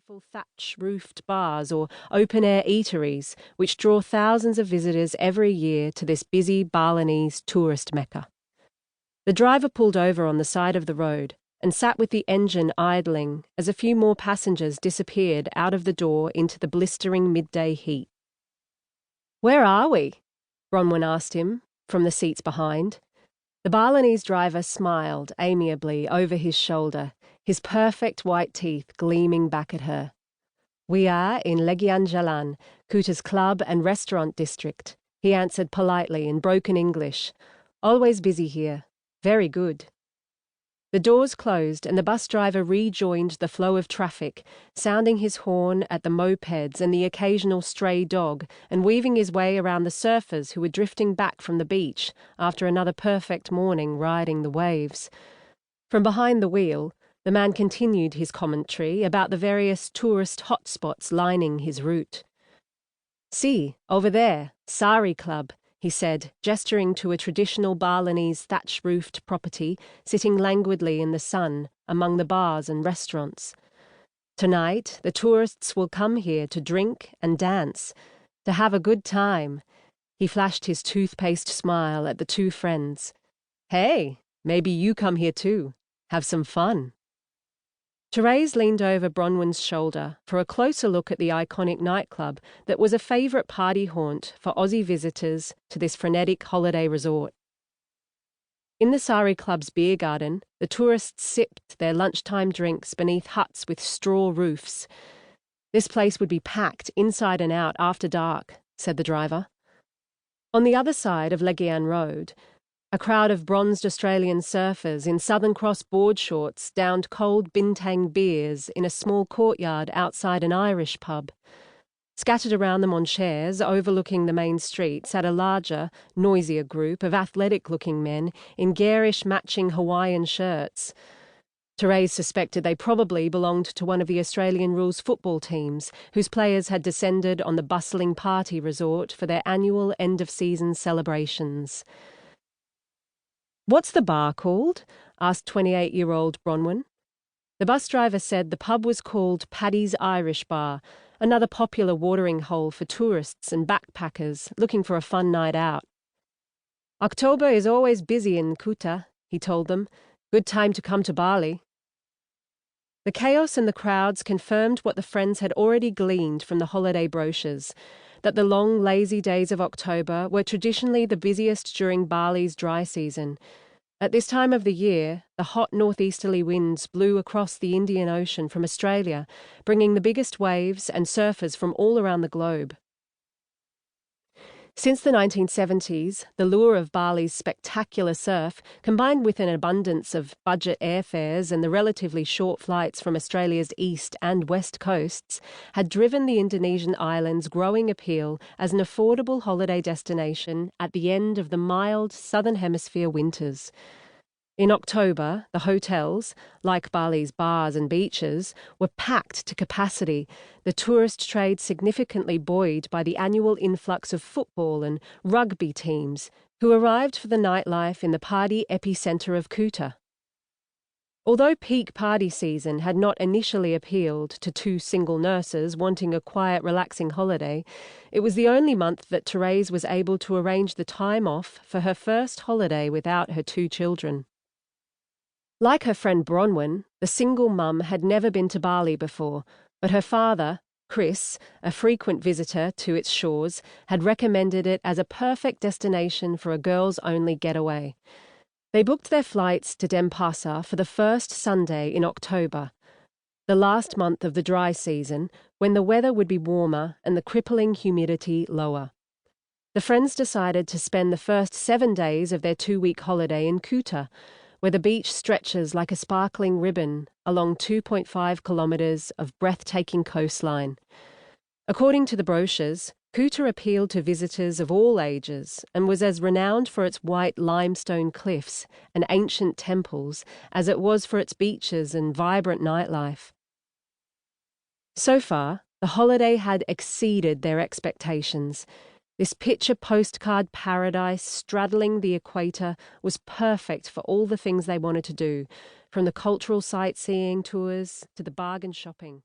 colourful thatch-roofed bars or open-air eateries which draw thousands of visitors every year to this busy Balinese tourist mecca. The driver pulled over on the side of the road and sat with the engine idling as a few more passengers disappeared out of the door into the blistering midday heat. "Where are we?" Bronwyn asked him from the seats behind. The Balinese driver smiled amiably over his shoulder, his perfect white teeth gleaming back at her. "We are in Legian Jalan, Kuta's club and restaurant district," he answered politely in broken English. "Always busy here. Very good." The doors closed and the bus driver rejoined the flow of traffic, sounding his horn at the mopeds and the occasional stray dog, and weaving his way around the surfers who were drifting back from the beach after another perfect morning riding the waves. From behind the wheel, the man continued his commentary about the various tourist hotspots lining his route. "See, over there, Sari Club," he said, gesturing to a traditional Balinese thatch-roofed property sitting languidly in the sun among the bars and restaurants. "Tonight, the tourists will come here to drink and dance, to have a good time." He flashed his toothpaste smile at the two friends. "Hey, maybe you come here too. Have some fun." Therese leaned over Bronwyn's shoulder for a closer look at the iconic nightclub that was a favourite party haunt for Aussie visitors to this frenetic holiday resort. In the Sari Club's beer garden, the tourists sipped their lunchtime drinks beneath huts with straw roofs. "This place would be packed inside and out after dark," said the driver. On the other side of Legian Road, a crowd of bronzed Australian surfers in Southern Cross board shorts downed cold bintang beers in a small courtyard outside an Irish pub. Scattered around them on chairs overlooking the main street sat a larger, noisier group of athletic-looking men in garish matching Hawaiian shirts. Therese suspected they probably belonged to one of the Australian rules football teams, whose players had descended on the bustling party resort for their annual end-of-season celebrations. "What's the bar called?" asked 28-year-old Bronwyn. The bus driver said the pub was called Paddy's Irish Bar, another popular watering hole for tourists and backpackers looking for a fun night out. "October is always busy in Kuta," he told them. "Good time to come to Bali." The chaos and the crowds confirmed what the friends had already gleaned from the holiday brochures, that the long, lazy days of October were traditionally the busiest during Bali's dry season. At this time of the year, the hot northeasterly winds blew across the Indian Ocean from Australia, bringing the biggest waves and surfers from all around the globe. Since the 1970s, the lure of Bali's spectacular surf, combined with an abundance of budget airfares and the relatively short flights from Australia's east and west coasts, had driven the Indonesian island's growing appeal as an affordable holiday destination at the end of the mild Southern Hemisphere winters. In October, the hotels, like Bali's bars and beaches, were packed to capacity, the tourist trade significantly buoyed by the annual influx of football and rugby teams, who arrived for the nightlife in the party epicentre of Kuta. Although peak party season had not initially appealed to two single nurses wanting a quiet, relaxing holiday, it was the only month that Therese was able to arrange the time off for her first holiday without her two children. Like her friend Bronwyn, the single mum had never been to Bali before, but her father, Chris, a frequent visitor to its shores, had recommended it as a perfect destination for a girls-only getaway. They booked their flights to Denpasar for the first Sunday in October, the last month of the dry season, when the weather would be warmer and the crippling humidity lower. The friends decided to spend the first 7 days of their 2-week holiday in Kuta, where the beach stretches like a sparkling ribbon along 2.5 kilometres of breathtaking coastline. According to the brochures, Kuta appealed to visitors of all ages and was as renowned for its white limestone cliffs and ancient temples as it was for its beaches and vibrant nightlife. So far, the holiday had exceeded their expectations. This picture postcard paradise straddling the equator was perfect for all the things they wanted to do, from the cultural sightseeing tours to the bargain shopping.